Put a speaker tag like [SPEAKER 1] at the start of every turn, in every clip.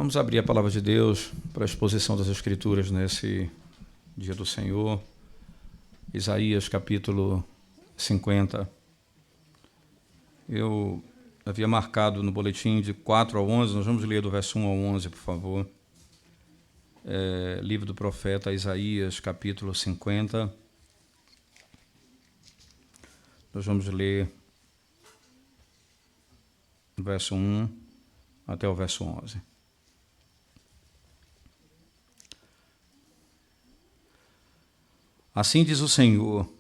[SPEAKER 1] Vamos abrir a palavra de Deus para a exposição das Escrituras nesse dia do Senhor. Isaías capítulo 50. Eu havia marcado no boletim de 4 ao 11, nós vamos ler do verso 1 ao 11, por favor. Livro do profeta Isaías, capítulo 50. Nós vamos ler do verso 1 até o verso 11. Assim diz o Senhor: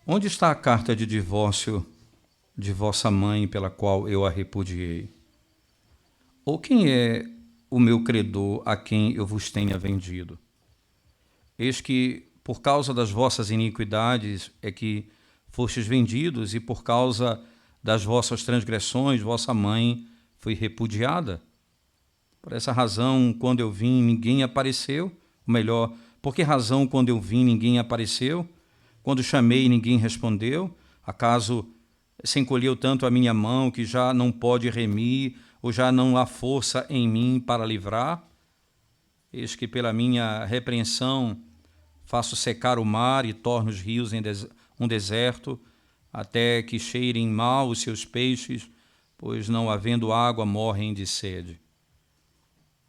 [SPEAKER 1] onde está a carta de divórcio de vossa mãe pela qual eu a repudiei? Ou quem é o meu credor a quem eu vos tenha vendido? Eis que por causa das vossas iniquidades é que fostes vendidos, e por causa das vossas transgressões vossa mãe foi repudiada. Por essa razão, quando eu vim, ninguém apareceu. Ou melhor, por que razão, quando eu vim, ninguém apareceu? Quando chamei, ninguém respondeu? Acaso se encolheu tanto a minha mão que já não pode remir, ou já não há força em mim para livrar? Eis que pela minha repreensão faço secar o mar e torno os rios em um deserto, até que cheirem mal os seus peixes, pois não havendo água morrem de sede.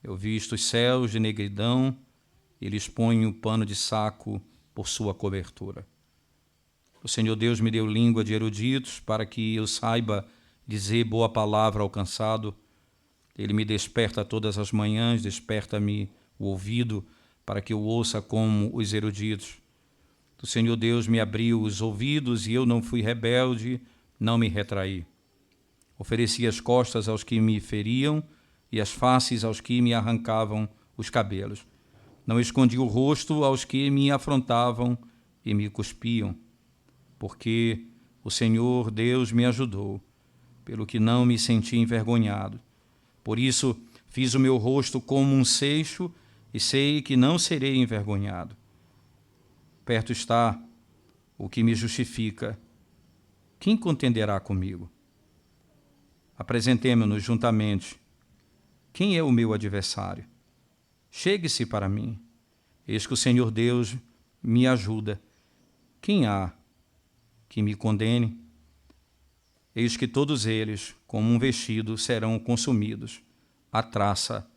[SPEAKER 1] Eu visto os céus de negridão, e lhes ponho o pano de saco por sua cobertura. O Senhor Deus me deu língua de eruditos, para que eu saiba dizer boa palavra ao cansado. Ele me desperta todas as manhãs, desperta-me o ouvido, para que eu ouça como os eruditos. O Senhor Deus me abriu os ouvidos, e eu não fui rebelde, não me retraí. Ofereci as costas aos que me feriam, e as faces aos que me arrancavam os cabelos. Não escondi o rosto aos que me afrontavam e me cuspiam, porque o Senhor Deus me ajudou, pelo que não me senti envergonhado. Por isso fiz o meu rosto como um seixo, e sei que não serei envergonhado. Perto está o que me justifica. Quem contenderá comigo? Apresentemo-nos juntamente. Quem é o meu adversário? Chegue-se para mim. Eis que o Senhor Deus me ajuda. Quem há que me condene? Eis que todos eles, como um vestido, serão consumidos. A traça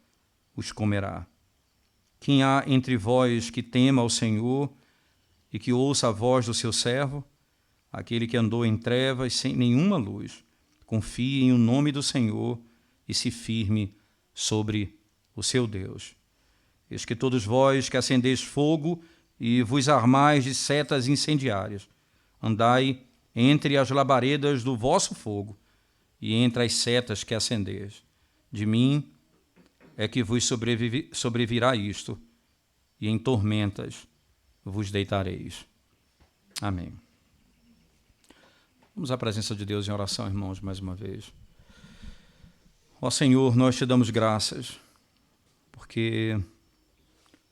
[SPEAKER 1] os comerá. Quem há entre vós que tema ao Senhor e que ouça a voz do seu servo? Aquele que andou em trevas sem nenhuma luz, confie em o nome do Senhor e se firme sobre o seu Deus. Eis que todos vós que acendeis fogo e vos armais de setas incendiárias, andai entre as labaredas do vosso fogo e entre as setas que acendeis. De mim é que vos sobrevirá isto, e em tormentas vos deitareis. Amém. Vamos à presença de Deus em oração, irmãos, mais uma vez. Ó Senhor, nós te damos graças, porque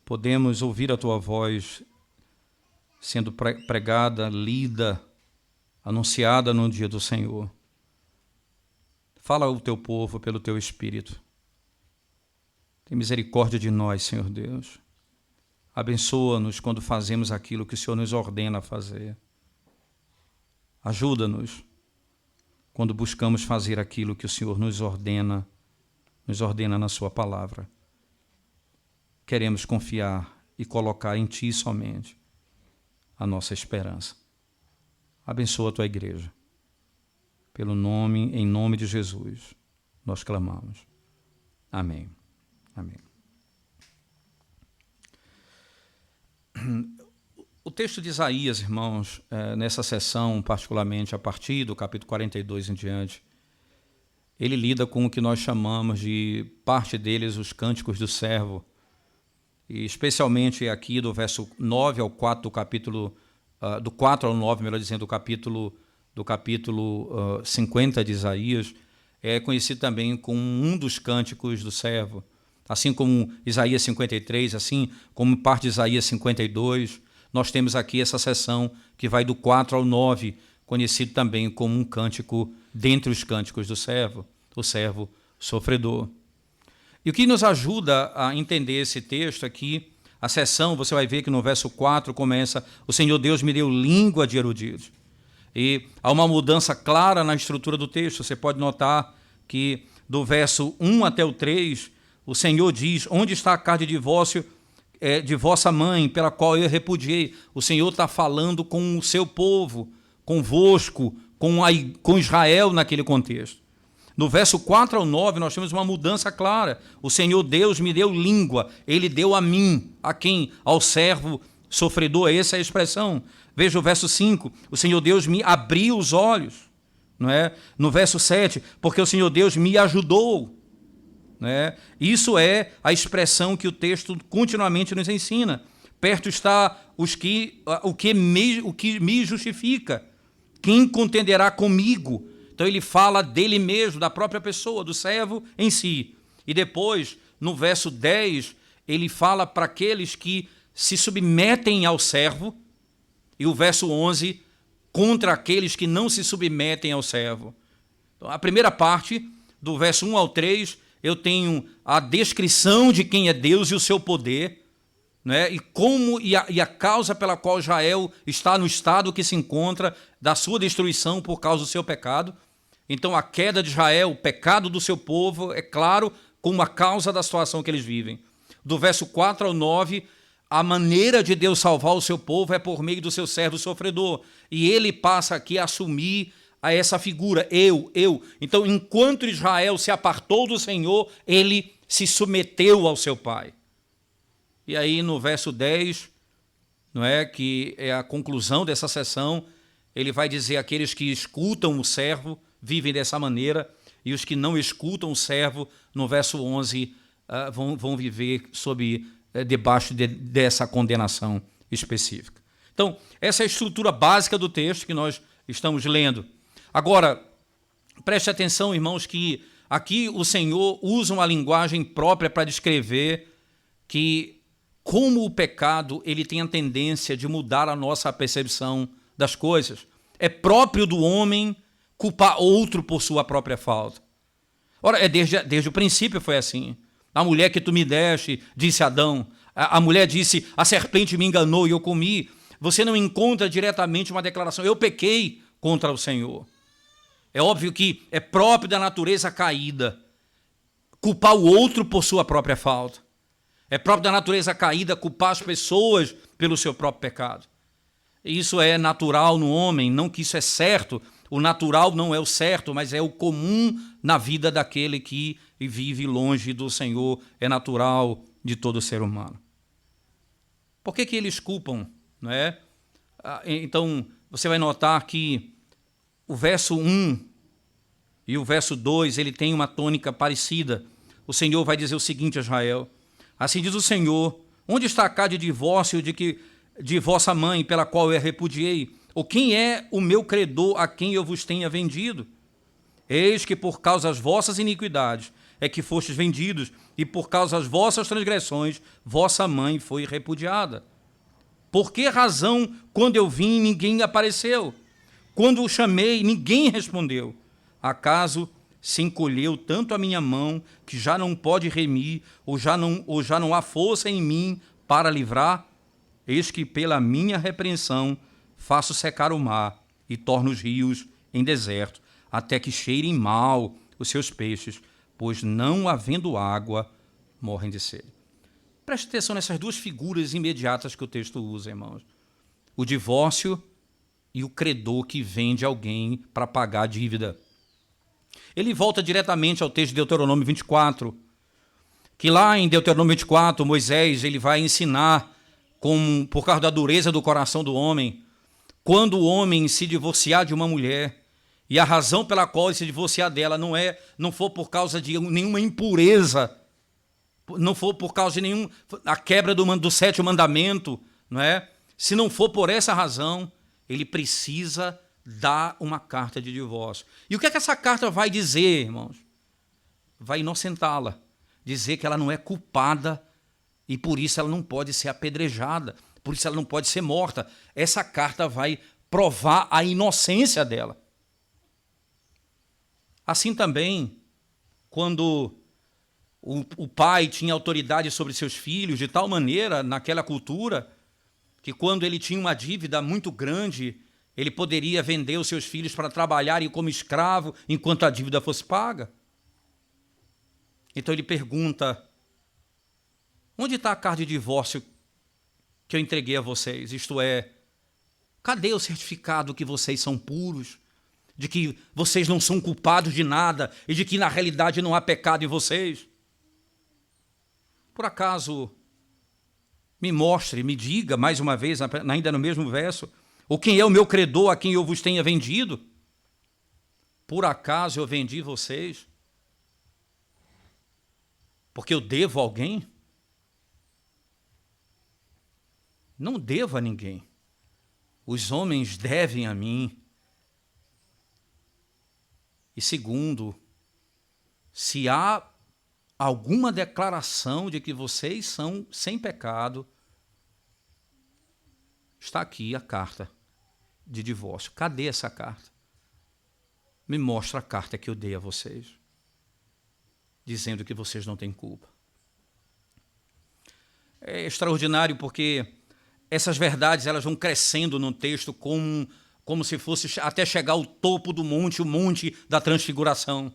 [SPEAKER 1] podemos ouvir a tua voz sendo pregada, lida, anunciada no dia do Senhor. Fala ao teu povo pelo teu Espírito. Tem misericórdia de nós, Senhor Deus. Abençoa-nos quando fazemos aquilo que o Senhor nos ordena a fazer. Ajuda-nos quando buscamos fazer aquilo que o Senhor nos ordena na sua palavra. Queremos confiar e colocar em Ti somente a nossa esperança. Abençoa a Tua igreja. Em nome de Jesus, nós clamamos. Amém. Amém. O texto de Isaías, irmãos, nessa sessão, particularmente a partir do capítulo 42 em diante, ele lida com o que nós chamamos de, parte deles, os cânticos do servo, e especialmente aqui do verso 9 ao 4 do capítulo, do 4 ao 9, melhor dizendo, do capítulo 50 de Isaías, é conhecido também como um dos cânticos do servo, assim como Isaías 53, assim como parte de Isaías 52, nós temos aqui essa seção que vai do 4 ao 9, conhecido também como um cântico dentre os cânticos do servo, o servo sofredor. E o que nos ajuda a entender esse texto aqui, a seção, você vai ver que no verso 4 começa: o Senhor Deus me deu língua de eruditos. E há uma mudança clara na estrutura do texto. Você pode notar que do verso 1 até o 3, o Senhor diz: onde está a carta de divórcio de vossa mãe, pela qual eu repudiei? O Senhor está falando com o seu povo, convosco, com Israel naquele contexto. No verso 4 ao 9, nós temos uma mudança clara. O Senhor Deus me deu língua, Ele deu a mim. A quem? Ao servo sofredor. Essa é a expressão. Veja o verso 5. O Senhor Deus me abriu os olhos. Não é? No verso 7, porque o Senhor Deus me ajudou. Não é? Isso é a expressão que o texto continuamente nos ensina. Perto está o que me justifica. Quem contenderá comigo? Então ele fala dele mesmo, da própria pessoa, do servo em si. E depois, no verso 10, ele fala para aqueles que se submetem ao servo. E o verso 11, contra aqueles que não se submetem ao servo. Então, a primeira parte, do verso 1 ao 3, eu tenho a descrição de quem é Deus e o seu poder, né? E a causa pela qual Israel está no estado que se encontra, da sua destruição por causa do seu pecado. Então a queda de Israel, o pecado do seu povo, é claro, como a causa da situação que eles vivem. Do verso 4 ao 9, a maneira de Deus salvar o seu povo é por meio do seu servo sofredor. E ele passa aqui a assumir a essa figura, eu. Então, enquanto Israel se apartou do Senhor, ele se submeteu ao seu pai. E aí no verso 10, não é, que é a conclusão dessa sessão, ele vai dizer: aqueles que escutam o servo vivem dessa maneira, e os que não escutam o servo, no verso 11, vão viver debaixo dessa condenação específica. Então, essa é a estrutura básica do texto que nós estamos lendo. Agora, preste atenção, irmãos, que aqui o Senhor usa uma linguagem própria para descrever que, como o pecado ele tem a tendência de mudar a nossa percepção das coisas. É próprio do homem culpar outro por sua própria falta. Ora, desde o princípio foi assim. A mulher que tu me deste, disse Adão. A mulher disse: a serpente me enganou e eu comi. Você não encontra diretamente uma declaração: eu pequei contra o Senhor. É óbvio que é próprio da natureza caída culpar o outro por sua própria falta. É próprio da natureza caída culpar as pessoas pelo seu próprio pecado. Isso é natural no homem, não que isso é certo. O natural não é o certo, mas é o comum na vida daquele que vive longe do Senhor. É natural de todo ser humano. Por que eles culpam? Não é? Então, você vai notar que o verso 1 e o verso 2, ele tem uma tônica parecida. O Senhor vai dizer o seguinte a Israel: assim diz o Senhor, onde está a carta de divórcio de vossa mãe, pela qual eu a repudiei? Ou quem é o meu credor a quem eu vos tenha vendido? Eis que por causa das vossas iniquidades é que fostes vendidos, e por causa das vossas transgressões, vossa mãe foi repudiada. Por que razão, quando eu vim, ninguém apareceu? Quando o chamei, ninguém respondeu. Acaso se encolheu tanto a minha mão, que já não pode remir, ou já não há força em mim para livrar? Eis que pela minha repreensão faço secar o mar e torno os rios em deserto, até que cheirem mal os seus peixes, pois não havendo água, morrem de sede. Preste atenção nessas duas figuras imediatas que o texto usa, irmãos. O divórcio e o credor que vende alguém para pagar a dívida. Ele volta diretamente ao texto de Deuteronômio 24, que lá em Deuteronômio 24, Moisés ele vai ensinar, por causa da dureza do coração do homem, quando o homem se divorciar de uma mulher, e a razão pela qual ele se divorciar dela não for por causa de nenhuma impureza, não for por causa de a quebra do sétimo mandamento, não é? Se não for por essa razão, ele precisa dar uma carta de divórcio. E o que é que essa carta vai dizer, irmãos? Vai inocentá-la, dizer que ela não é culpada e por isso ela não pode ser apedrejada, por isso ela não pode ser morta. Essa carta vai provar a inocência dela. Assim também, quando o pai tinha autoridade sobre seus filhos de tal maneira, naquela cultura, que quando ele tinha uma dívida muito grande, ele poderia vender os seus filhos para trabalharem como escravo enquanto a dívida fosse paga. Então ele pergunta: onde está a carta de divórcio que eu entreguei a vocês? Isto é, cadê o certificado que vocês são puros, de que vocês não são culpados de nada e de que na realidade não há pecado em vocês? Por acaso, me mostre, me diga mais uma vez, ainda no mesmo verso, ou quem é o meu credor a quem eu vos tenha vendido? Por acaso eu vendi vocês porque eu devo a alguém? Não devo a ninguém. Os homens devem a mim. E segundo, se há alguma declaração de que vocês são sem pecado, está aqui a carta de divórcio. Cadê essa carta? Me mostra a carta que eu dei a vocês, dizendo que vocês não têm culpa. É extraordinário porque essas verdades elas vão crescendo no texto como se fosse até chegar ao topo do monte, o monte da transfiguração.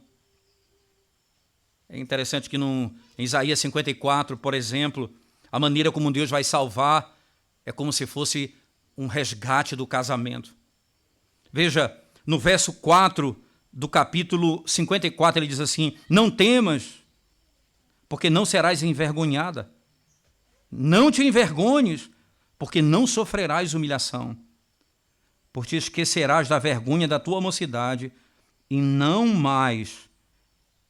[SPEAKER 1] É interessante que em Isaías 54, por exemplo, a maneira como Deus vai salvar é como se fosse um resgate do casamento. Veja, no verso 4 do capítulo 54, ele diz assim: não temas, porque não serás envergonhada. Não te envergonhes, porque não sofrerás humilhação. Por te esquecerás da vergonha da tua mocidade e não mais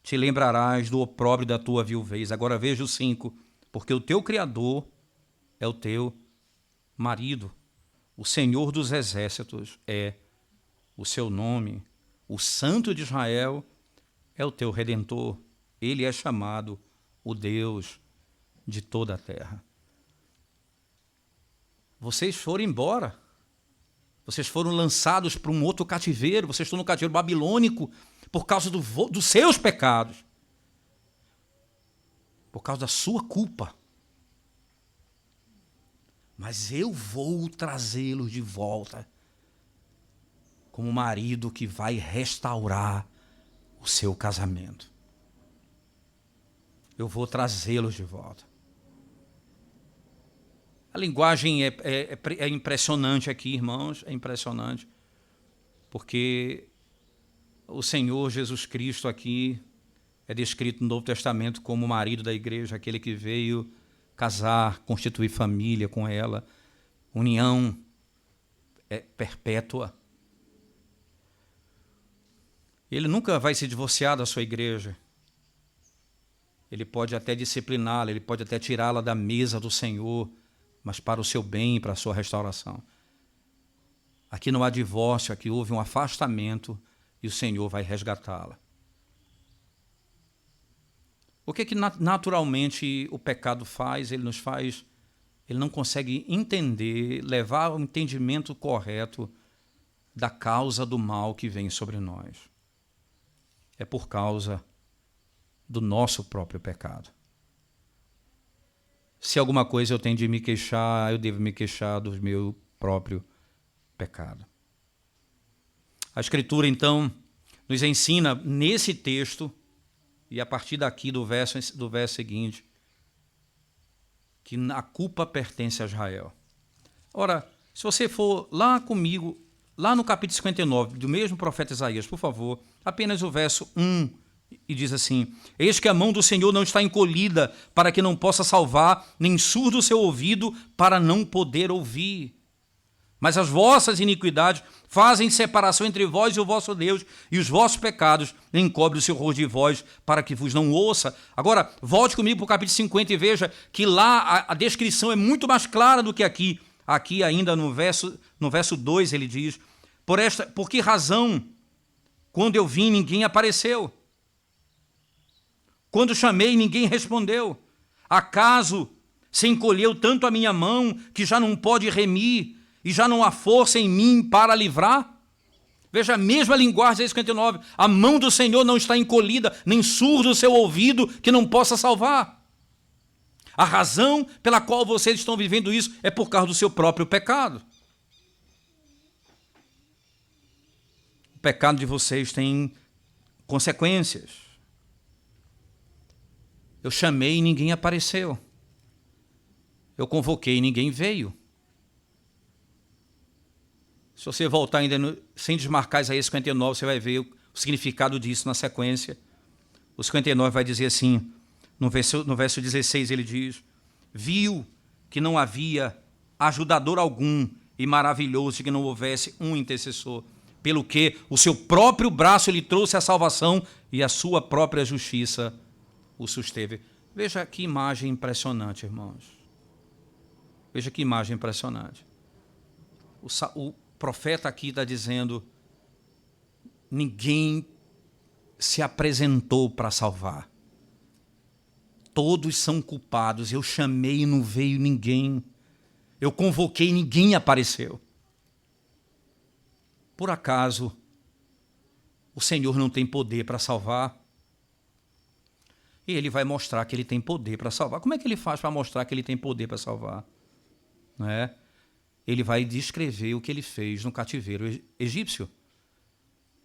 [SPEAKER 1] te lembrarás do opróbrio da tua viuvez. Agora veja o 5. Porque o teu Criador é o teu marido. O Senhor dos exércitos é o seu nome. O Santo de Israel é o teu Redentor. Ele é chamado o Deus de toda a terra. Vocês foram embora. Vocês foram lançados para um outro cativeiro. Vocês estão no cativeiro babilônico por causa dos seus pecados. Por causa da sua culpa. Mas eu vou trazê-los de volta como marido que vai restaurar o seu casamento. Eu vou trazê-los de volta. A linguagem é impressionante aqui, irmãos, é impressionante, porque o Senhor Jesus Cristo aqui é descrito no Novo Testamento como o marido da igreja, aquele que veio casar, constituir família com ela, união perpétua. Ele nunca vai se divorciar da sua igreja. Ele pode até discipliná-la, ele pode até tirá-la da mesa do Senhor, mas para o seu bem e para a sua restauração. Aqui não há divórcio, aqui houve um afastamento e o Senhor vai resgatá-la. O que naturalmente o pecado faz? Ele não consegue entender, levar ao entendimento correto da causa do mal que vem sobre nós. É por causa do nosso próprio pecado. Se alguma coisa eu tenho de me queixar, eu devo me queixar do meu próprio pecado. A Escritura, então, nos ensina nesse texto, e a partir daqui do verso seguinte, que a culpa pertence a Israel. Ora, se você for lá comigo, lá no capítulo 59, do mesmo profeta Isaías, por favor, apenas o verso 1, e diz assim: eis que a mão do Senhor não está encolhida para que não possa salvar, nem surdo o seu ouvido para não poder ouvir. Mas as vossas iniquidades fazem separação entre vós e o vosso Deus, e os vossos pecados encobrem o seu rosto de vós, para que vos não ouça. Agora, volte comigo para o capítulo 50 e veja que lá a descrição é muito mais clara do que aqui. Aqui ainda no verso 2 ele diz: por que razão, quando eu vim, ninguém apareceu? Quando chamei, ninguém respondeu. Acaso se encolheu tanto a minha mão que já não pode remir e já não há força em mim para livrar? Veja a mesma linguagem de 59. A mão do Senhor não está encolhida, nem surdo o seu ouvido que não possa salvar. A razão pela qual vocês estão vivendo isso é por causa do seu próprio pecado. O pecado de vocês tem consequências. Eu chamei e ninguém apareceu. Eu convoquei e ninguém veio. Se você voltar ainda sem desmarcar Isaías 59, você vai ver o significado disso na sequência. O 59 vai dizer assim, no verso 16 ele diz: viu que não havia ajudador algum e maravilhoso que não houvesse um intercessor, pelo que o seu próprio braço lhe trouxe a salvação e a sua própria justiça o susteve. Veja que imagem impressionante, irmãos. Veja que imagem impressionante. O profeta aqui está dizendo: ninguém se apresentou para salvar. Todos são culpados. Eu chamei e não veio ninguém. Eu convoquei e ninguém apareceu. Por acaso, o Senhor não tem poder para salvar? E ele vai mostrar que ele tem poder para salvar. Como é que ele faz para mostrar que ele tem poder para salvar? Não é? Ele vai descrever o que ele fez no cativeiro egípcio.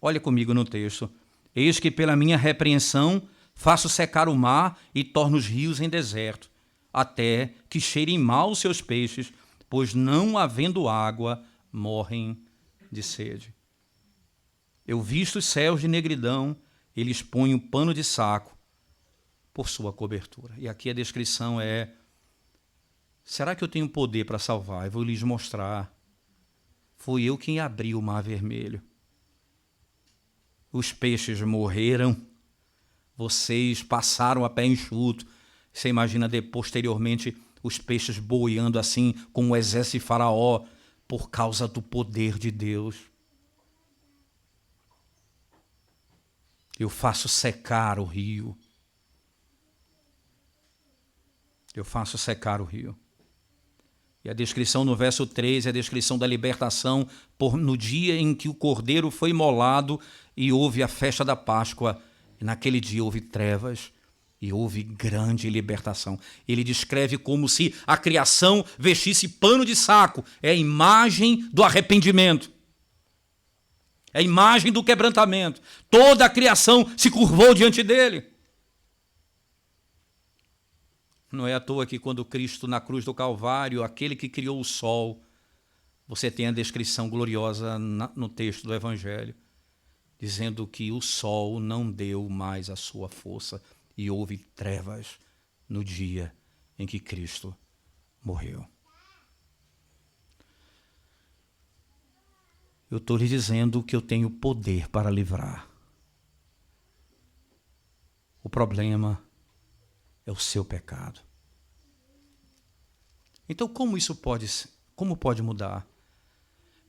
[SPEAKER 1] Olha comigo no texto. Eis que pela minha repreensão faço secar o mar e torno os rios em deserto, até que cheirem mal os seus peixes, pois não havendo água, morrem de sede. Eu visto os céus de negridão, eles põem o pano de saco por sua cobertura. E aqui a descrição é: será que eu tenho poder para salvar? Eu vou lhes mostrar. Fui eu quem abri o mar vermelho. Os peixes morreram. Vocês passaram a pé enxuto. Você imagina posteriormente os peixes boiando assim com o exército de Faraó por causa do poder de Deus. Eu faço secar o rio. Eu faço secar o rio. E a descrição no verso 3 é a descrição da libertação no dia em que o cordeiro foi imolado e houve a festa da Páscoa. E naquele dia houve trevas e houve grande libertação. Ele descreve como se a criação vestisse pano de saco. É a imagem do arrependimento. É a imagem do quebrantamento. Toda a criação se curvou diante dele. Não é à toa que quando Cristo na cruz do Calvário, aquele que criou o sol, você tem a descrição gloriosa no texto do Evangelho, dizendo que o sol não deu mais a sua força e houve trevas no dia em que Cristo morreu. Eu estou lhe dizendo que eu tenho poder para livrar. O problema é o seu pecado. Então, como pode mudar?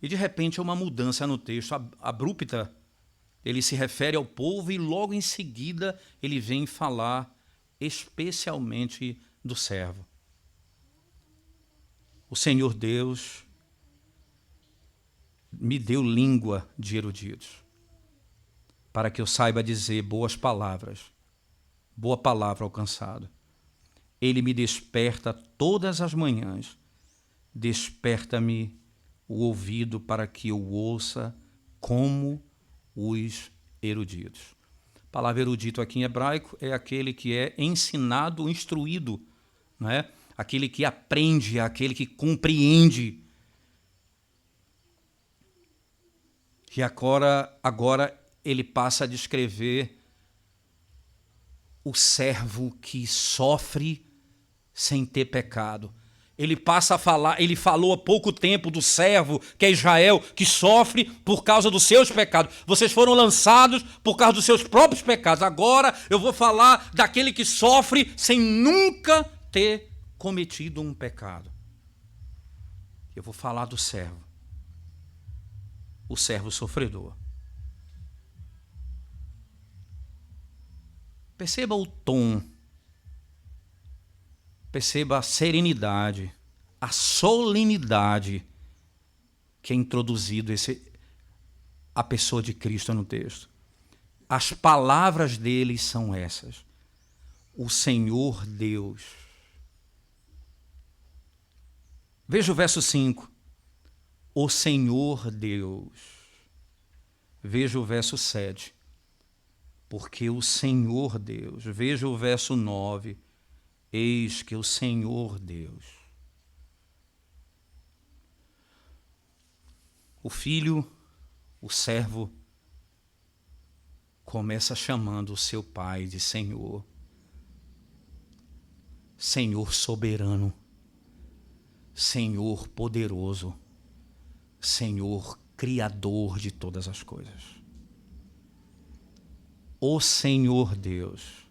[SPEAKER 1] E de repente é uma mudança no texto abrupta. Ele se refere ao povo e logo em seguida ele vem falar especialmente do servo. O Senhor Deus me deu língua de eruditos, para que eu saiba dizer boas palavras, boa palavra alcançada. Ele me desperta todas as manhãs, desperta-me o ouvido para que eu ouça como os eruditos. A palavra erudito aqui em hebraico é aquele que é ensinado, instruído, não é? Aquele que aprende, aquele que compreende. E agora ele passa a descrever o servo que sofre sem ter pecado. Ele passa a falar, ele falou há pouco tempo do servo, que é Israel, que sofre por causa dos seus pecados. Vocês foram lançados por causa dos seus próprios pecados. Agora eu vou falar daquele que sofre sem nunca ter cometido um pecado. Eu vou falar do servo. O servo sofredor. Perceba o tom. Perceba a serenidade, a solenidade que é introduzido a pessoa de Cristo no texto. As palavras dele são essas: o Senhor Deus. Veja o verso 5. O Senhor Deus. Veja o verso 7. Porque o Senhor Deus. Veja o verso 9. Eis que o Senhor Deus. O filho, o servo, começa chamando o seu pai de Senhor. Senhor soberano. Senhor poderoso. Senhor criador de todas as coisas. O Senhor Deus.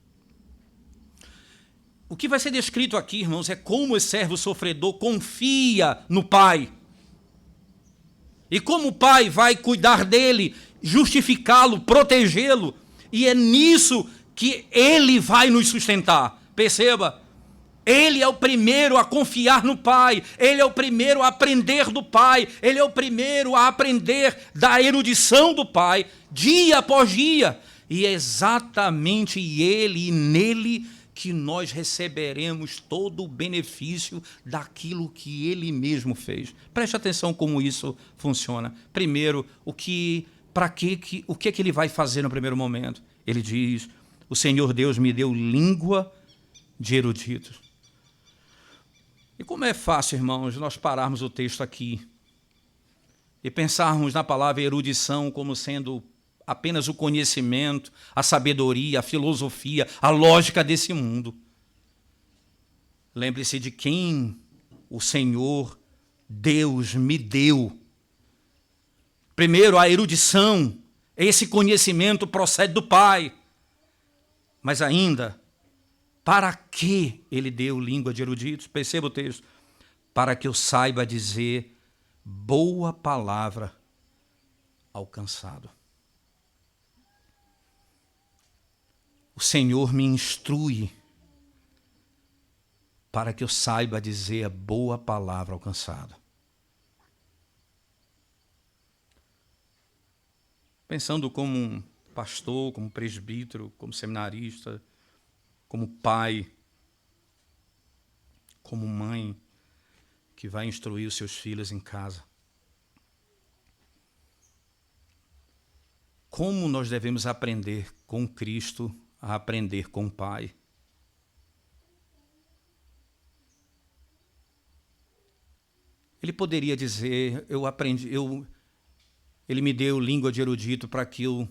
[SPEAKER 1] O que vai ser descrito aqui, irmãos, é como esse servo sofredor confia no Pai. E como o Pai vai cuidar dele, justificá-lo, protegê-lo. E é nisso que ele vai nos sustentar. Perceba, ele é o primeiro a confiar no Pai. Ele é o primeiro a aprender do Pai. Ele é o primeiro a aprender da erudição do Pai, dia após dia. E é exatamente ele e nele que nós receberemos todo o benefício daquilo que ele mesmo fez. Preste atenção como isso funciona. Primeiro, o que ele vai fazer no primeiro momento? Ele diz: o Senhor Deus me deu língua de eruditos. E como é fácil, irmãos, nós pararmos o texto aqui e pensarmos na palavra erudição como sendo apenas o conhecimento, a sabedoria, a filosofia, a lógica desse mundo. Lembre-se de quem o Senhor Deus me deu. Primeiro, a erudição, esse conhecimento procede do Pai. Mas ainda, para que ele deu língua de eruditos? Perceba o texto. Para que eu saiba dizer boa palavra ao cansado. O Senhor me instrui para que eu saiba dizer a boa palavra ao cansado. Pensando como um pastor, como presbítero, como seminarista, como pai, como mãe que vai instruir os seus filhos em casa. Como nós devemos aprender com Cristo a aprender com o Pai? Ele poderia dizer: ele me deu língua de erudito para que eu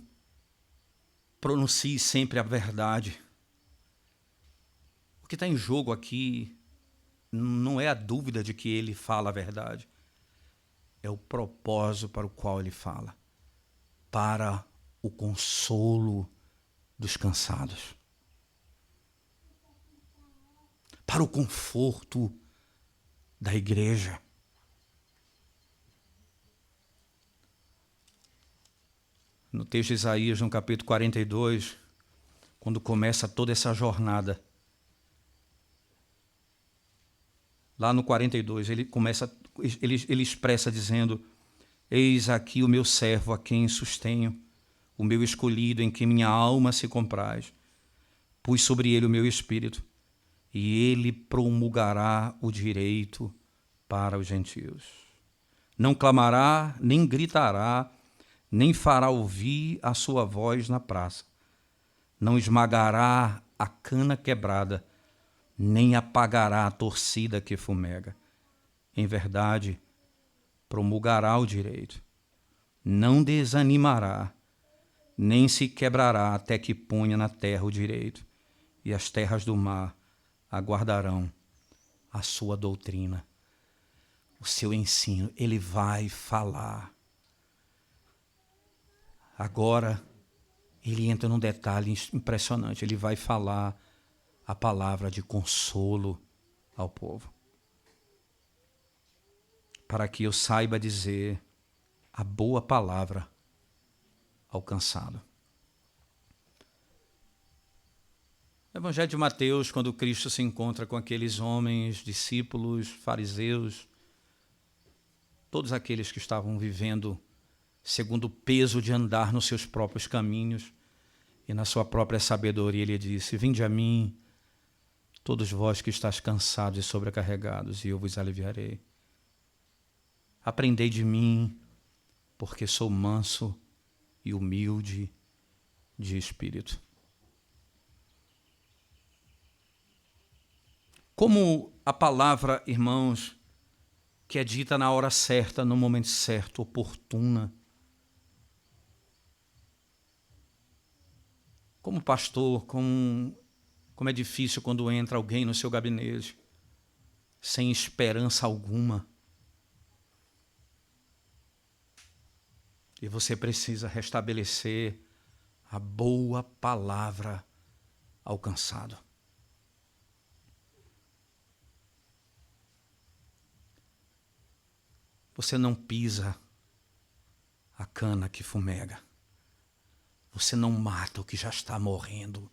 [SPEAKER 1] pronuncie sempre a verdade. O que está em jogo aqui não é a dúvida de que ele fala a verdade, é o propósito para o qual ele fala, para o consolo dos cansados, para o conforto da igreja. No texto de Isaías, no capítulo 42, quando começa toda essa jornada, lá no 42, ele expressa dizendo: eis aqui o meu servo a quem sustenho, o meu escolhido em quem minha alma se compraz. Pus sobre ele o meu espírito, e ele promulgará o direito para os gentios. Não clamará, nem gritará, nem fará ouvir a sua voz na praça. Não esmagará a cana quebrada, nem apagará a torcida que fumega. Em verdade, promulgará o direito. Não desanimará, nem se quebrará até que ponha na terra o direito, e as terras do mar aguardarão a sua doutrina, o seu ensino. Ele vai falar. Agora, ele entra num detalhe impressionante. Ele vai falar a palavra de consolo ao povo, para que eu saiba dizer a boa palavra ao cansado. No Evangelho de Mateus, quando Cristo se encontra com aqueles homens, discípulos, fariseus, todos aqueles que estavam vivendo segundo o peso de andar nos seus próprios caminhos e na sua própria sabedoria. Ele disse: vinde a mim, todos vós que estáis cansados e sobrecarregados, e eu vos aliviarei. Aprendei de mim, porque sou manso e humilde de espírito. Como a palavra, irmãos, que é dita na hora certa, no momento certo, oportuna. Como pastor, como é difícil quando entra alguém no seu gabinete sem esperança alguma. E você precisa restabelecer a boa palavra alcançada. Você não pisa a cana que fumega. Você não mata o que já está morrendo.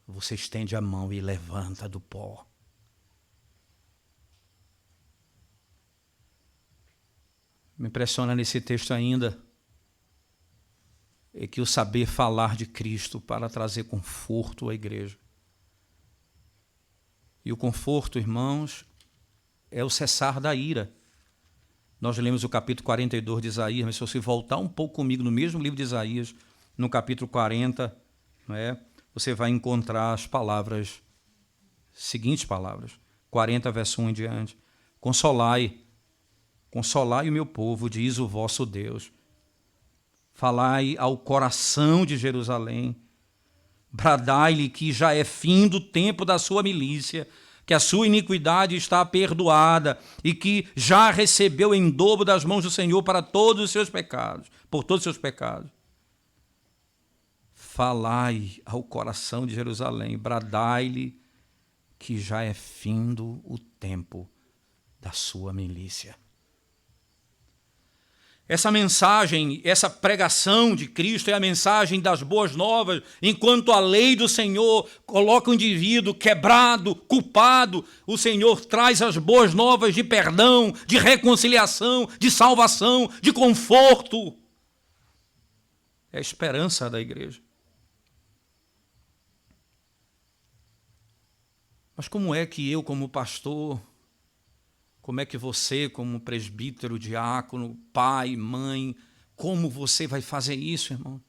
[SPEAKER 1] Você estende a mão e levanta do pó. Me impressiona nesse texto ainda é que o saber falar de Cristo para trazer conforto à igreja. E o conforto, irmãos, é o cessar da ira. Nós lemos o capítulo 42 de Isaías, mas se você voltar um pouco comigo no mesmo livro de Isaías, no capítulo 40, não é? Você vai encontrar as palavras, seguintes palavras, 40, verso 1 em diante. Consolai o meu povo, diz o vosso Deus. Falai ao coração de Jerusalém. Bradai-lhe que já é fim do tempo da sua milícia, que a sua iniquidade está perdoada e que já recebeu em dobro das mãos do Senhor para todos os seus pecados, por todos os seus pecados. Falai ao coração de Jerusalém, bradai-lhe que já é findo o tempo da sua milícia. Essa mensagem, essa pregação de Cristo é a mensagem das boas novas, enquanto a lei do Senhor coloca o indivíduo quebrado, culpado, o Senhor traz as boas novas de perdão, de reconciliação, de salvação, de conforto. É a esperança da igreja. Mas como é que eu, como pastor, como é que você, como presbítero, diácono, pai, mãe, como você vai fazer isso, irmão?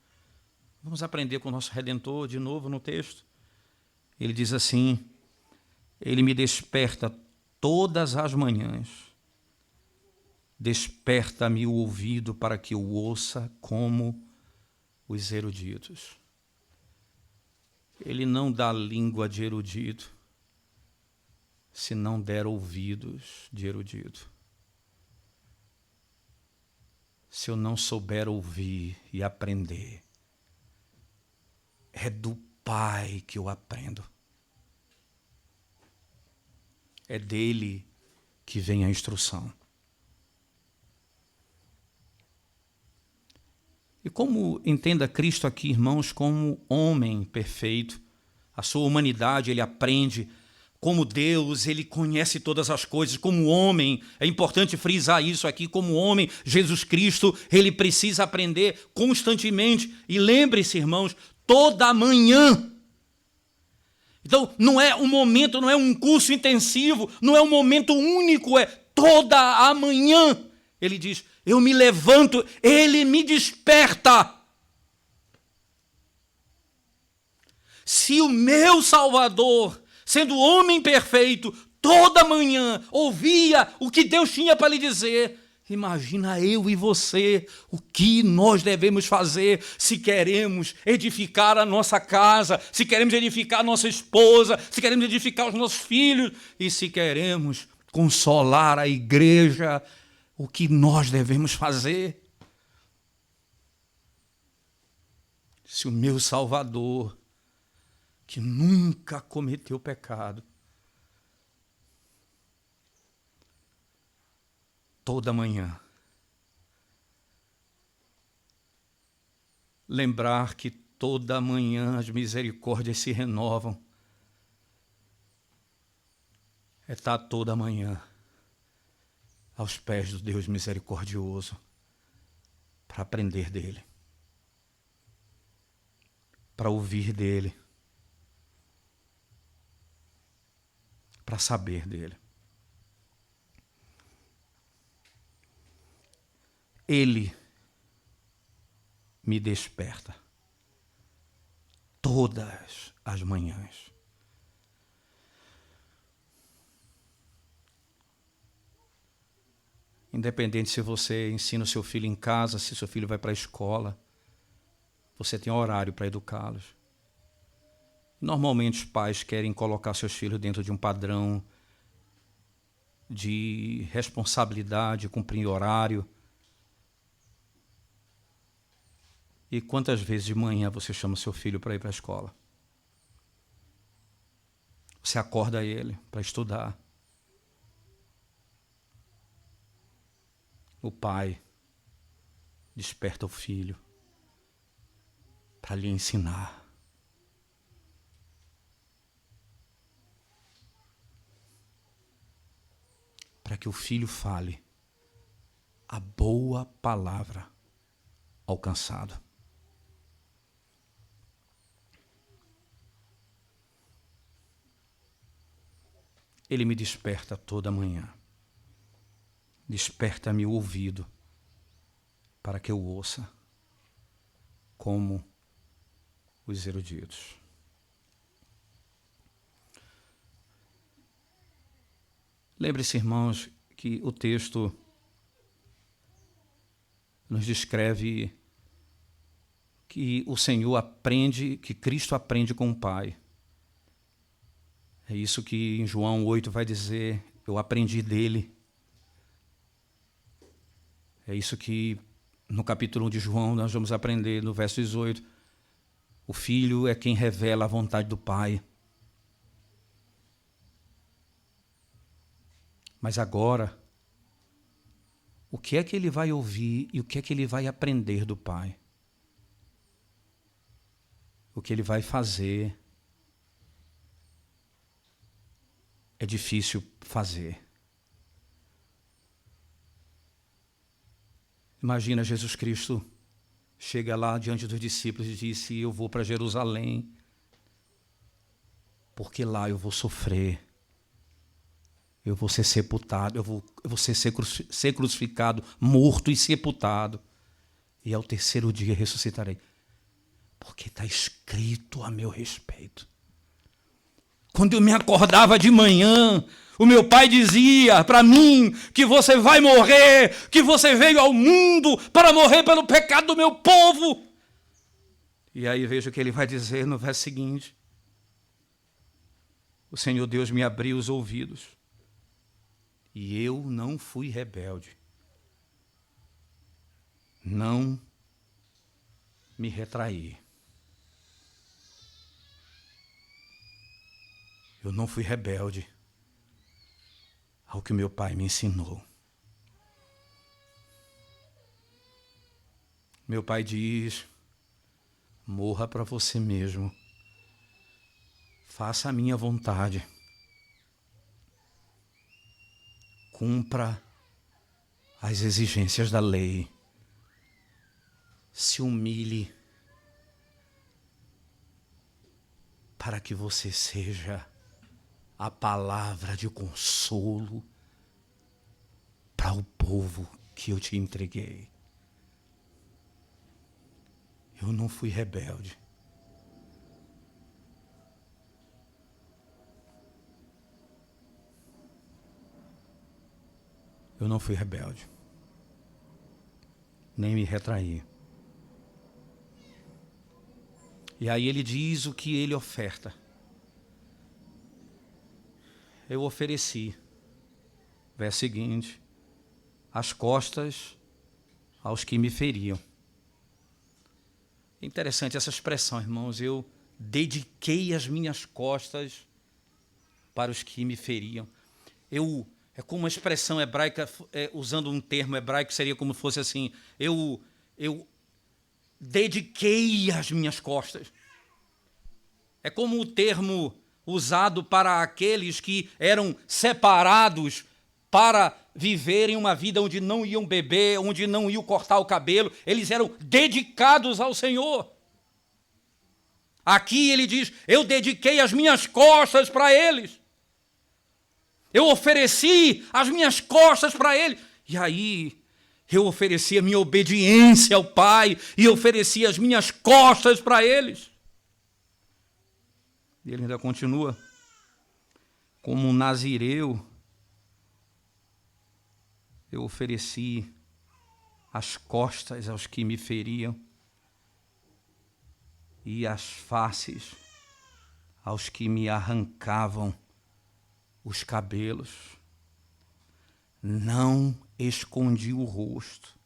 [SPEAKER 1] Vamos aprender com o nosso Redentor de novo no texto. Ele diz assim: ele me desperta todas as manhãs, desperta-me o ouvido para que eu ouça como os eruditos. Ele não dá língua de erudito se não der ouvidos de erudito. Se eu não souber ouvir e aprender, é do Pai que eu aprendo. É dele que vem a instrução. E como entenda Cristo aqui, irmãos, como homem perfeito, a sua humanidade, ele aprende. Como Deus, ele conhece todas as coisas. Como homem, é importante frisar isso aqui, como homem, Jesus Cristo, ele precisa aprender constantemente. E lembre-se, irmãos, toda manhã. Então, não é um momento, não é um curso intensivo, não é um momento único, é toda a manhã. Ele diz, eu me levanto, ele me desperta. Se o meu Salvador, sendo homem perfeito, toda manhã ouvia o que Deus tinha para lhe dizer, imagina eu e você, o que nós devemos fazer se queremos edificar a nossa casa, se queremos edificar a nossa esposa, se queremos edificar os nossos filhos e se queremos consolar a igreja, o que nós devemos fazer? Se o meu Salvador, que nunca cometeu pecado, toda manhã, lembrar que toda manhã as misericórdias se renovam, é estar toda manhã aos pés do Deus misericordioso, para aprender dele, para ouvir dele, para saber dele. Ele me desperta todas as manhãs. Independente se você ensina o seu filho em casa, se seu filho vai para a escola, você tem horário para educá-los. Normalmente os pais querem colocar seus filhos dentro de um padrão de responsabilidade, cumprir horário. E quantas vezes de manhã você chama seu filho para ir para a escola? Você acorda ele para estudar. O pai desperta o filho para lhe ensinar. Para que o filho fale a boa palavra ao cansado. Ele me desperta toda manhã. Desperta-me o ouvido para que eu ouça como os eruditos. Lembre-se, irmãos, que o texto nos descreve que o Senhor aprende, que Cristo aprende com o Pai. É isso que em João 8 vai dizer, eu aprendi dele. É isso que no capítulo 1 de João nós vamos aprender, no verso 18. O Filho é quem revela a vontade do Pai. Mas agora, o que é que ele vai ouvir e o que é que ele vai aprender do Pai? O que ele vai fazer é difícil fazer. Imagina Jesus Cristo chega lá diante dos discípulos e disse, eu vou para Jerusalém, porque lá eu vou sofrer, eu vou ser sepultado, eu vou ser crucificado, morto e sepultado, e ao terceiro dia ressuscitarei, porque está escrito a meu respeito. Quando eu me acordava de manhã, o meu pai dizia para mim que você vai morrer, que você veio ao mundo para morrer pelo pecado do meu povo. E aí veja o que ele vai dizer no verso seguinte. O Senhor Deus me abriu os ouvidos e eu não fui rebelde. Não me retraí. Eu não fui rebelde ao que meu pai me ensinou. Meu pai diz, morra para você mesmo. Faça a minha vontade. Cumpra as exigências da lei. Se humilhe para que você seja a palavra de consolo para o povo que eu te entreguei. Eu não fui rebelde. Eu não fui rebelde. Nem me retraí. E aí ele diz o que ele oferta. Eu ofereci, verso seguinte, as costas aos que me feriam. É interessante essa expressão, irmãos. Eu dediquei as minhas costas para os que me feriam. É como uma expressão hebraica, usando um termo hebraico, seria como se fosse assim, eu dediquei as minhas costas. É como o termo usado para aqueles que eram separados para viverem uma vida onde não iam beber, onde não iam cortar o cabelo. Eles eram dedicados ao Senhor. Aqui ele diz, eu dediquei as minhas costas para eles. Eu ofereci as minhas costas para ele. E aí eu ofereci a minha obediência ao Pai e ofereci as minhas costas para eles. E ele ainda continua. Como um nazireu, eu ofereci as costas aos que me feriam e as faces aos que me arrancavam os cabelos. Não escondi o rosto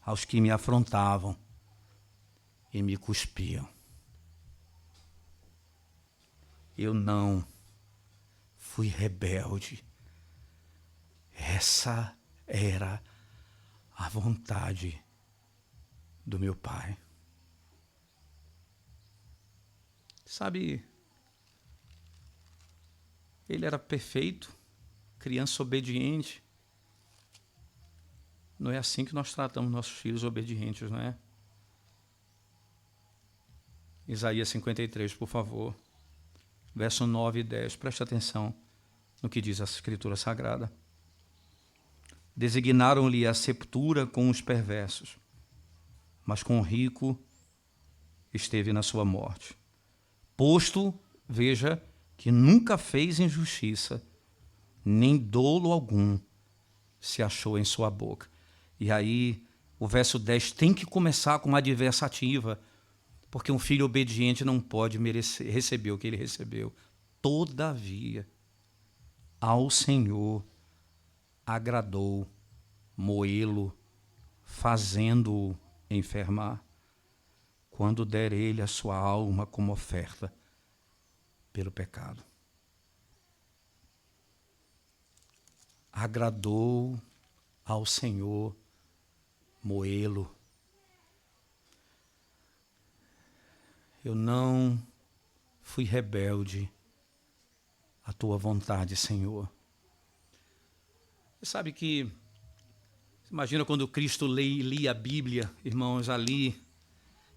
[SPEAKER 1] aos que me afrontavam e me cuspiam. Eu não fui rebelde. Essa era a vontade do meu Pai. Sabe, ele era perfeito, criança obediente. Não é assim que nós tratamos nossos filhos obedientes, não é? Isaías 53, por favor. Verso 9 e 10. Preste atenção no que diz a Escritura Sagrada. Designaram-lhe a sepultura com os perversos, mas com o rico esteve na sua morte. Posto, veja, que nunca fez injustiça, nem dolo algum se achou em sua boca. E aí, o verso 10 tem que começar com uma adversativa, porque um filho obediente não pode receber o que ele recebeu. Todavia, ao Senhor agradou moê-lo, fazendo-o enfermar, quando der ele a sua alma como oferta pelo pecado. Agradou ao Senhor moê-lo. Eu não fui rebelde à tua vontade, Senhor. Você sabe que, imagina quando Cristo lia a Bíblia, irmãos, ali,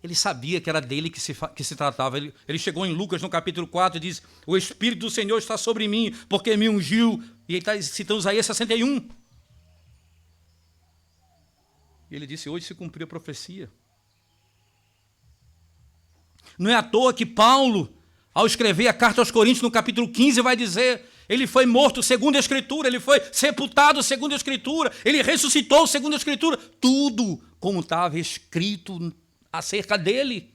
[SPEAKER 1] ele sabia que era dele que se tratava. Ele chegou em Lucas, no capítulo 4, e diz, o Espírito do Senhor está sobre mim, porque me ungiu. E ele está citando Isaías 61. E ele disse, hoje se cumpriu a profecia. Não é à toa que Paulo, ao escrever a carta aos Coríntios, no capítulo 15, vai dizer, ele foi morto segundo a Escritura, ele foi sepultado segundo a Escritura, ele ressuscitou segundo a Escritura, tudo como estava escrito acerca dele.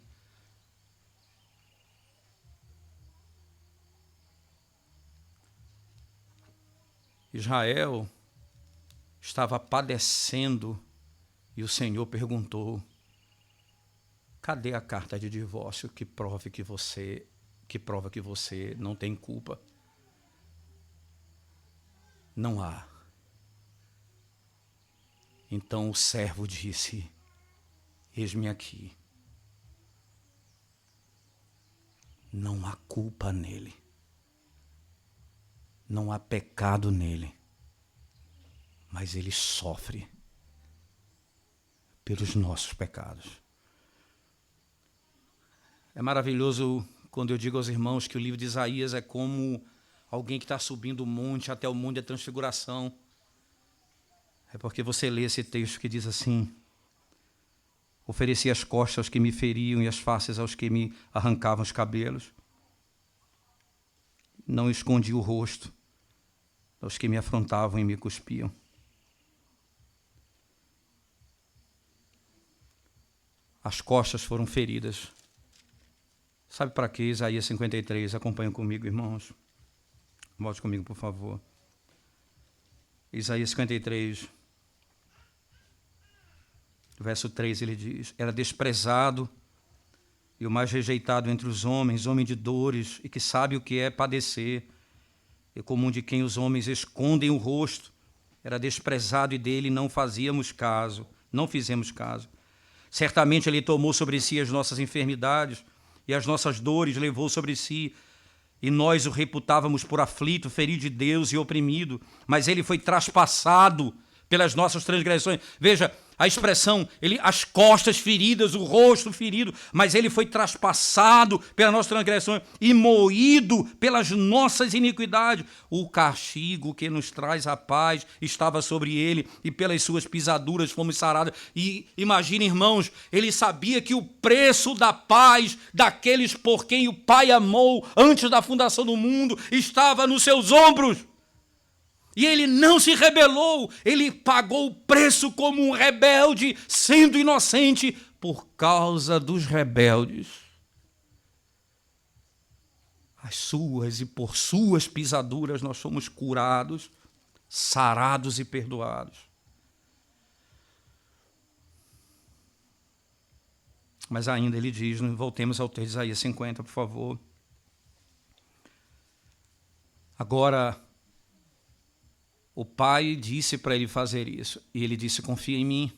[SPEAKER 1] Israel estava padecendo e o Senhor perguntou, cadê a carta de divórcio que prova que você não tem culpa? Não há. Então o servo disse, eis-me aqui. Não há culpa nele. Não há pecado nele. Mas ele sofre pelos nossos pecados. É maravilhoso quando eu digo aos irmãos que o livro de Isaías é como alguém que está subindo o monte até o monte da transfiguração. É porque você lê esse texto que diz assim, ofereci as costas aos que me feriam e as faces aos que me arrancavam os cabelos. Não escondi o rosto aos que me afrontavam e me cuspiam. As costas foram feridas. Sabe para quê? Isaías 53, acompanhem comigo, irmãos. Volte comigo, por favor. Isaías 53, verso 3, ele diz, era desprezado e o mais rejeitado entre os homens, homem de dores e que sabe o que é padecer, e comum de quem os homens escondem o rosto, era desprezado e dele não fizemos caso. Certamente ele tomou sobre si as nossas enfermidades e as nossas dores levou sobre si, e nós o reputávamos por aflito, ferido de Deus e oprimido, mas ele foi traspassado pelas nossas transgressões. Veja, a expressão, as costas feridas, o rosto ferido, mas ele foi traspassado pelas nossas transgressões e moído pelas nossas iniquidades. O castigo que nos traz a paz estava sobre ele e pelas suas pisaduras fomos sarados. E imagine, irmãos, ele sabia que o preço da paz daqueles por quem o Pai amou antes da fundação do mundo estava nos seus ombros. E ele não se rebelou, ele pagou o preço como um rebelde, sendo inocente por causa dos rebeldes. As suas e por suas pisaduras nós somos curados, sarados e perdoados. Mas ainda ele diz, voltemos ao texto de Isaías 50, por favor. Agora, o pai disse para ele fazer isso, e ele disse, confia em mim,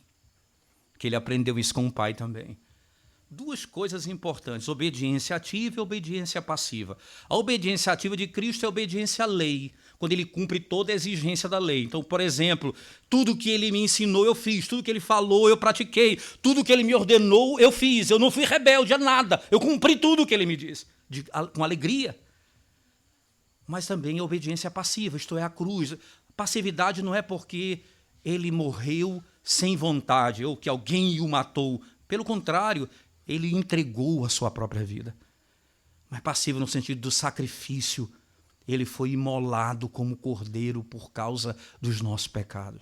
[SPEAKER 1] que ele aprendeu isso com o pai também. Duas coisas importantes, obediência ativa e obediência passiva. A obediência ativa de Cristo é a obediência à lei, quando ele cumpre toda a exigência da lei. Então, por exemplo, tudo que ele me ensinou eu fiz, tudo que ele falou eu pratiquei, tudo que ele me ordenou eu fiz, eu não fui rebelde a nada, eu cumpri tudo o que ele me disse, com alegria. Mas também a obediência passiva, isto é, a cruz. Passividade não é porque ele morreu sem vontade ou que alguém o matou. Pelo contrário, ele entregou a sua própria vida. Mas passivo no sentido do sacrifício. Ele foi imolado como cordeiro por causa dos nossos pecados.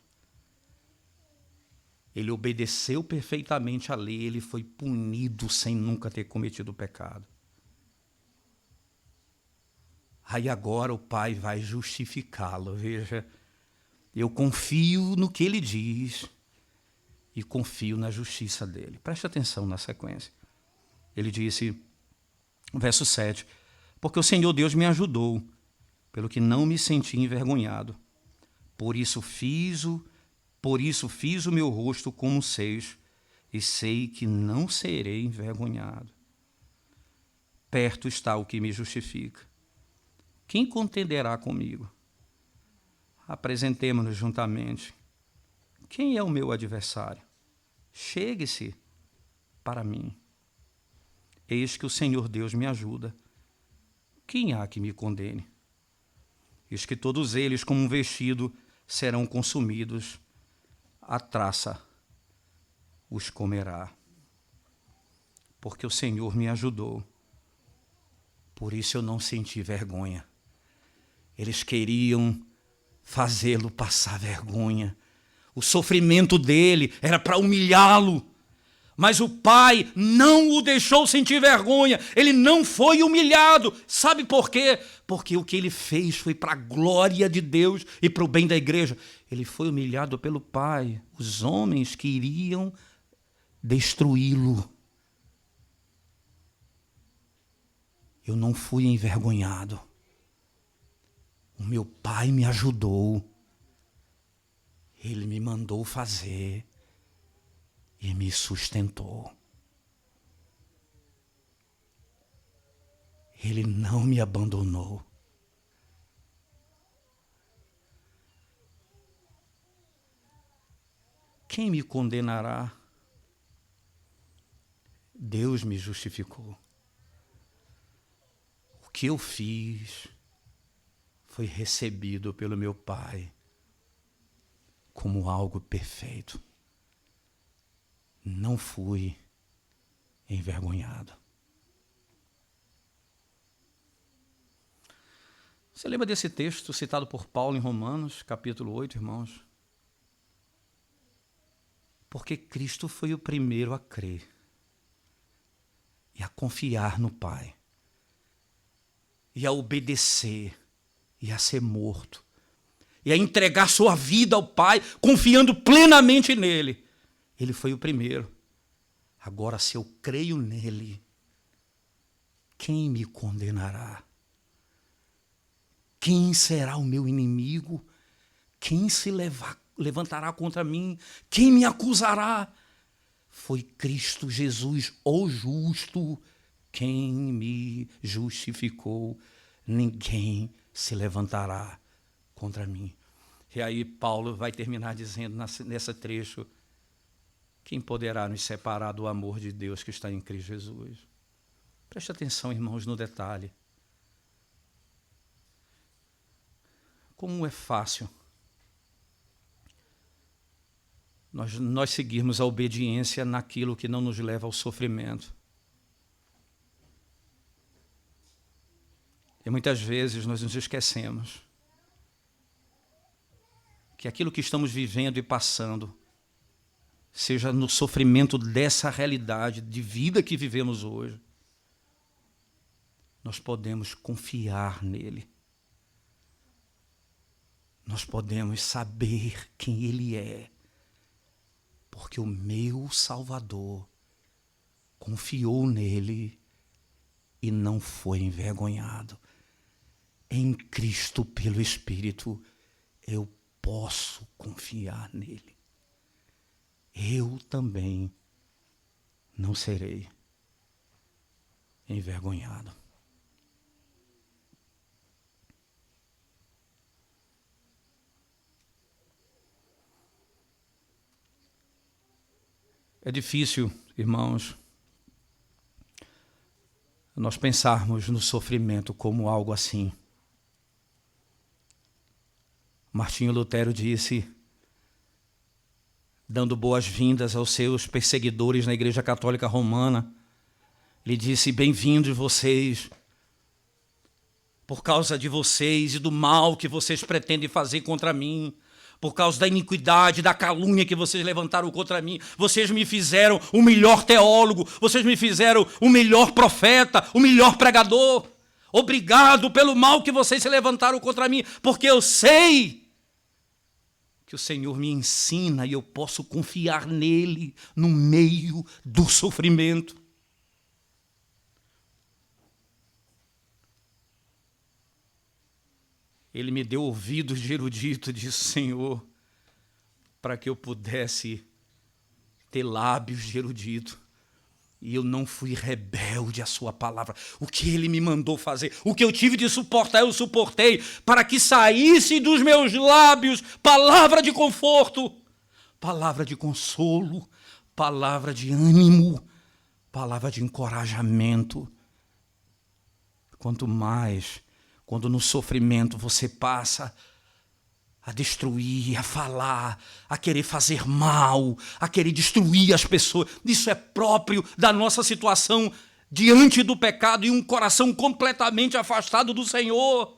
[SPEAKER 1] Ele obedeceu perfeitamente à lei, ele foi punido sem nunca ter cometido pecado. Aí agora o Pai vai justificá-lo, veja. Eu confio no que ele diz e confio na justiça dele. Preste atenção na sequência. Ele disse, verso 7, porque o Senhor Deus me ajudou, pelo que não me senti envergonhado. Por isso fiz o meu rosto como seixo, e sei que não serei envergonhado. Perto está o que me justifica. Quem contenderá comigo? Apresentemo-nos juntamente. Quem é o meu adversário? Chegue-se para mim. Eis que o Senhor Deus me ajuda. Quem há que me condene? Eis que todos eles, como um vestido, serão consumidos. A traça os comerá. Porque o Senhor me ajudou. Por isso eu não senti vergonha. Eles queriam fazê-lo passar vergonha. O sofrimento dele era para humilhá-lo. Mas o Pai não o deixou sentir vergonha. Ele não foi humilhado. Sabe por quê? Porque o que ele fez foi para a glória de Deus e para o bem da igreja. Ele foi humilhado pelo Pai. Os homens queriam destruí-lo. Eu não fui envergonhado. O meu Pai me ajudou. Ele me mandou fazer e me sustentou. Ele não me abandonou. Quem me condenará? Deus me justificou. O que eu fiz foi recebido pelo meu Pai como algo perfeito. Não fui envergonhado. Você lembra desse texto citado por Paulo em Romanos, capítulo 8, irmãos? Porque Cristo foi o primeiro a crer e a confiar no Pai e a obedecer e a ser morto e a entregar sua vida ao Pai, confiando plenamente nele. Ele foi o primeiro. Agora, se eu creio nele, quem me condenará? Quem será o meu inimigo? Quem se levantará contra mim? Quem me acusará? Foi Cristo Jesus, o justo, quem me justificou ninguém se levantará contra mim. E aí Paulo vai terminar dizendo nesse trecho: quem poderá nos separar do amor de Deus que está em Cristo Jesus? Preste atenção, irmãos, no detalhe. Como é fácil nós seguirmos a obediência naquilo que não nos leva ao sofrimento. E muitas vezes nós nos esquecemos que aquilo que estamos vivendo e passando, seja no sofrimento dessa realidade de vida que vivemos hoje, nós podemos confiar nele. Nós podemos saber quem ele é, porque o meu Salvador confiou nele e não foi envergonhado. Em Cristo, pelo Espírito, eu posso confiar nele. Eu também não serei envergonhado. É difícil, irmãos, nós pensarmos no sofrimento como algo assim. Martinho Lutero disse, dando boas-vindas aos seus perseguidores na Igreja Católica Romana, ele disse: bem-vindos vocês, por causa de vocês e do mal que vocês pretendem fazer contra mim, por causa da iniquidade, da calúnia que vocês levantaram contra mim. Vocês me fizeram o melhor teólogo, vocês me fizeram o melhor profeta, o melhor pregador. Obrigado pelo mal que vocês se levantaram contra mim, porque eu sei que o Senhor me ensina e eu posso confiar nele no meio do sofrimento. Ele me deu ouvidos de erudito, disse o Senhor, para que eu pudesse ter lábios de erudito. E eu não fui rebelde à sua palavra. O que ele me mandou fazer, o que eu tive de suportar, eu suportei, para que saísse dos meus lábios palavra de conforto, palavra de consolo, palavra de ânimo, palavra de encorajamento. Quanto mais, quando no sofrimento você passa a destruir, a falar, a querer fazer mal, a querer destruir as pessoas. Isso é próprio da nossa situação diante do pecado e um coração completamente afastado do Senhor.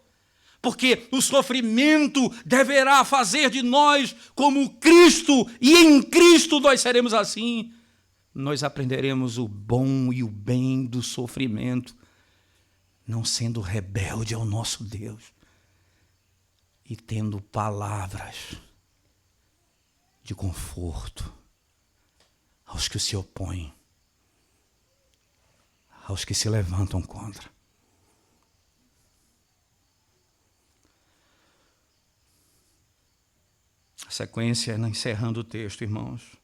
[SPEAKER 1] Porque o sofrimento deverá fazer de nós como Cristo, e em Cristo nós seremos assim. Nós aprenderemos o bom e o bem do sofrimento, não sendo rebelde ao nosso Deus. E tendo palavras de conforto aos que se opõem, aos que se levantam contra. A sequência, encerrando o texto, irmãos.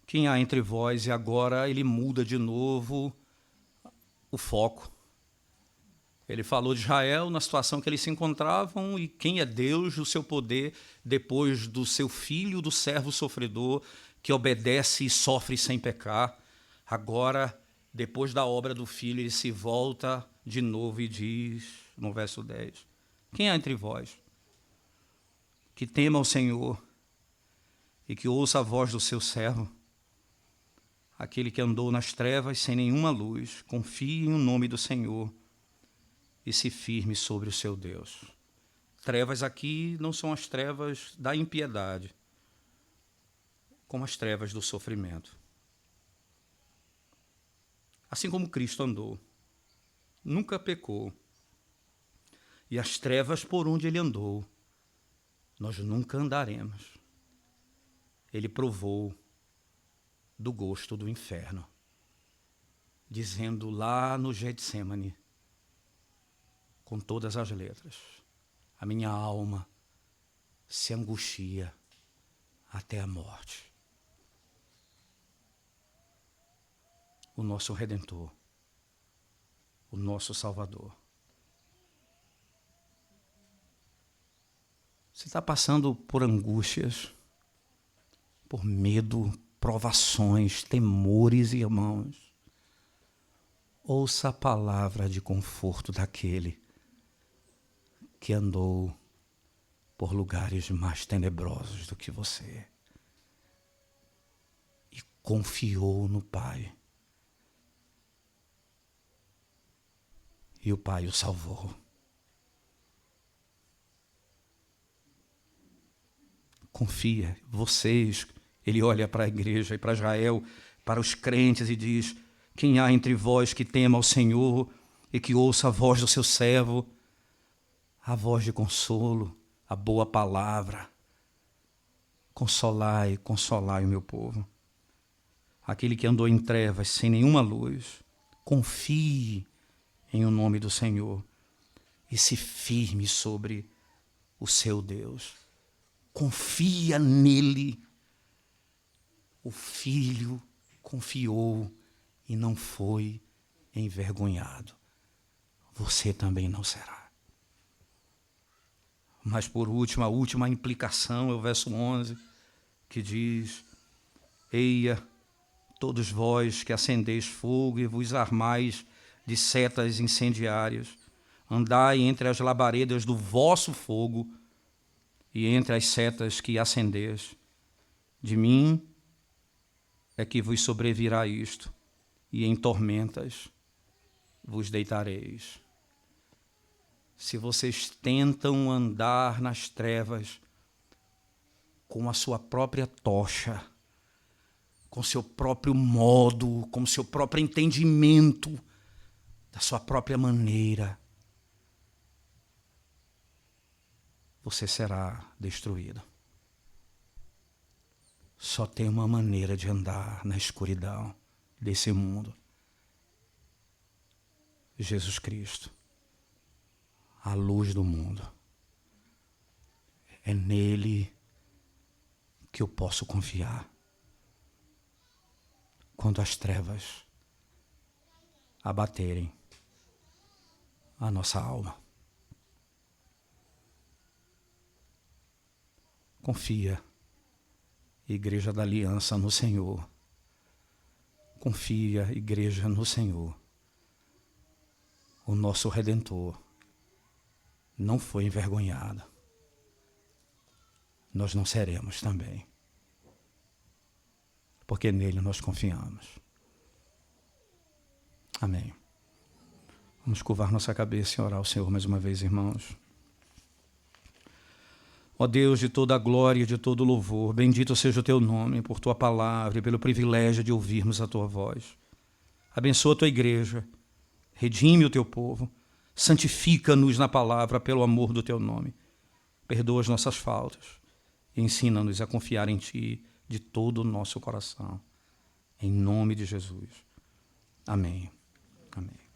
[SPEAKER 1] Quem há entre vós, e agora ele muda de novo o foco. Ele falou de Israel na situação que eles se encontravam e quem é Deus, o seu poder, depois do seu filho, do servo sofredor, que obedece e sofre sem pecar. Agora, depois da obra do filho, ele se volta de novo e diz, no verso 10, quem há entre vós que tema o Senhor e que ouça a voz do seu servo? Aquele que andou nas trevas sem nenhuma luz, confie no nome do Senhor e se firme sobre o seu Deus. Trevas aqui não são as trevas da impiedade, como as trevas do sofrimento. Assim como Cristo andou, nunca pecou, e as trevas por onde ele andou, nós nunca andaremos. Ele provou do gosto do inferno, dizendo lá no Getsêmani, com todas as letras, a minha alma se angustia até a morte. O nosso Redentor o nosso Salvador. Você está passando por angústias, por medo, provações, temores, irmãos. Ouça a palavra de conforto daquele que andou por lugares mais tenebrosos do que você e confiou no Pai. E o Pai o salvou. Confia, vocês. Ele olha para a igreja e para Israel, para os crentes e diz: quem há entre vós que tema ao Senhor e que ouça a voz do seu servo, a voz de consolo, a boa palavra. Consolai, consolai o meu povo. Aquele que andou em trevas sem nenhuma luz, confie em o nome do Senhor e se firme sobre o seu Deus. Confia nele. O filho confiou e não foi envergonhado. Você também não será. Mas por último, a última implicação é o verso 11, que diz: eia, todos vós que acendeis fogo e vos armais de setas incendiárias, andai entre as labaredas do vosso fogo e entre as setas que acendeis. De mim é que vos sobrevirá isto, e em tormentas vos deitareis. Se vocês tentam andar nas trevas com a sua própria tocha, com seu próprio modo, com seu próprio entendimento, da sua própria maneira, você será destruído. Só tem uma maneira de andar na escuridão desse mundo: Jesus Cristo, a luz do mundo. É nele que eu posso confiar quando as trevas abaterem a nossa alma. Confia, Igreja da Aliança, no Senhor. Confia, igreja, no Senhor. O nosso Redentor não foi envergonhado. Nós não seremos também, porque nele nós confiamos. Amém. Vamos curvar nossa cabeça e orar ao Senhor mais uma vez, irmãos. Ó Deus de toda a glória e de todo o louvor, bendito seja o teu nome por tua palavra e pelo privilégio de ouvirmos a tua voz. Abençoa a tua igreja, redime o teu povo, santifica-nos na palavra pelo amor do teu nome. Perdoa as nossas faltas e ensina-nos a confiar em ti de todo o nosso coração. Em nome de Jesus. Amém. Amém.